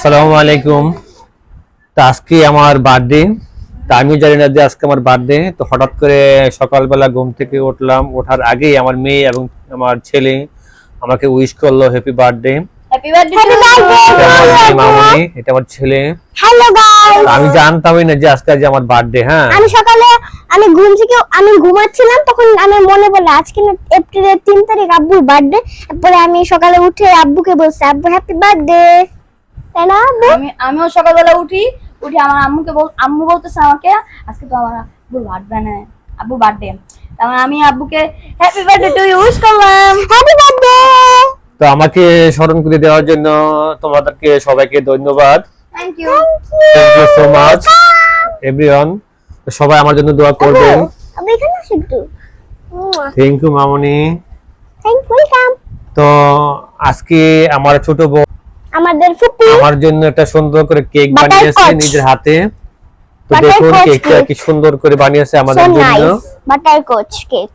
আসসালামু আলাইকুম। তো আজকে আমার বার্থডে। তা আমিও জানি না যে আজকে আমার বার্থডে। তো হঠাৎ করে সকালবেলা ঘুম থেকে উঠলাম, ওঠার আগেই আমার মেয়ে এবং আমার ছেলে আমাকে উইশ করলো হ্যাপি বার্থডে। হ্যাপি বার্থডে এটা আমার মেয়ে মামনি, এটা আমার ছেলে। হ্যালো গাইস, আমি জানতামই না যে আজকে আমার বার্থডে। হ্যাঁ, আমি সকালে আমি ঘুমাচ্ছিলাম, তখন আমি মনে পড়লো আজকে না এপ্রিলের 3 তারিখ আব্বুর বার্থডে। তারপরে আমি সকালে উঠে আব্বুকে বলছি, আব্বু হ্যাপি বার্থডে। তাই না আব্বু? আমিও সকালবেলা উঠি আমার আম্মু বলতেছে আমাকে আজকে তো আমার আব্বুর বার্থডে। তারপর আমি আব্বুকে happy birthday to you wish করলাম। Happy birthday. তো আমাকে স্মরণ করে দেওয়ার জন্য তোমাদেরকে সবাইকে ধন্যবাদ। Thank you. Thank you so much everyone. সবাই আমার জন্য দোয়া করবেন। আব্বু এখানে আসো একটু। থ্যাংক ইউ মামনি। Thank welcome. তো আজকে আমার ছোট বোন আমাদের ফুপি আমার জন্য একটা সুন্দর করে কেক Butterscotch। বানিয়েছে নিজের হাতে। তো দেখুন Butterscotch কেকটা cake। কি সুন্দর করে বানিয়েছে আমাদের সো জন্য। নাইস। বাটারকচ কেক।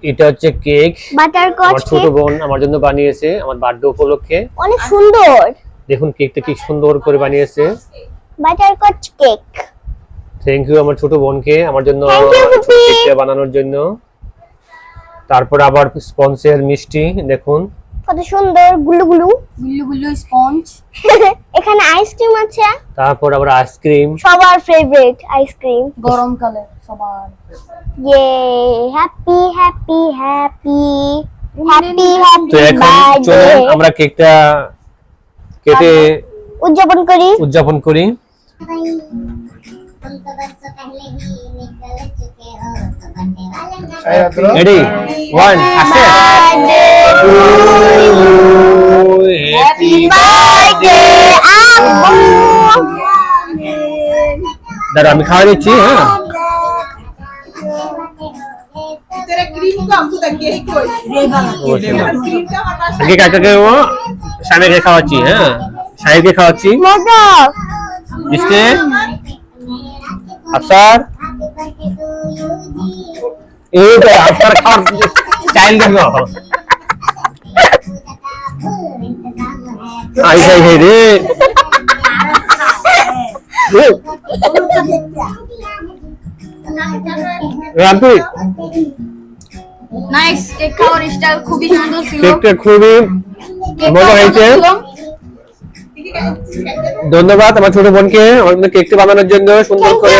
এটা হচ্ছে কেক বাটারকচ আমার ছোট কেক বোন আমার জন্য বানিয়েছে আমার বার্থডে উপলক্ষে। অনেক সুন্দর। দেখুন কেকটা কি সুন্দর করে বানিয়েছে। বাটারকচ কেক। থ্যাংক ইউ আমার ছোট বোনকে আমার জন্য Thank you, ছোট ফুপি। কেকটা বানানোর জন্য। তারপর আবার স্পঞ্জের মিষ্টি দেখুন কত সুন্দর গুলু গুলু। গুল্লু গুল্লু স্পঞ্জ। এখানে আইসক্রিম আছে, তারপর আবার আইসক্রিম। সবার ফেভারিট আইসক্রিম। গরমকালে সবার ইয়ে হ্যাপি হ্যাপি হ্যাপি হ্যাপি তো হ্যাপি এখন বার্থডে চলুন আমরা কেকটা কেটে উদযাপন করি। উদযাপন করি। Ready 1 action. হ্যাপি বার্থডে আব্বু। দাঁড়া আমি খাওয়া দিচ্ছি। হ্যাঁ तेरा क्रीम को हमको लगे ही कोई क्रीम का हमारे पास আগে কাকাকে ও স্বামীকে খাওয়াচ্ছি। হ্যাঁ সাহেবকে খাওয়াচ্ছি। মজা। মিষ্টি আফসার এই তো আফসার খাওয়ার স্টাইল দেখো। আই যাই হে রে রামপি নাইস। কেক খাওয়ার স্টাইল খুবই সুন্দর ছিল। কেকটা খুবই মজা হয়েছে। ধন্যবাদ আমার ছোট বোনকে আমার জন্য কেকটা বানানোর জন্য সুন্দর করে,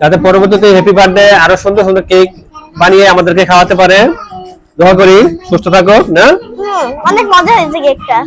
যাতে পরবর্তীতে হ্যাপি বার্থডে আরো সুন্দর সুন্দর কেক বানিয়ে আমাদেরকে খাওয়াতে পারে। দোয়া করি সুস্থ থাকো না। অনেক মজা হয়েছে কেকটা।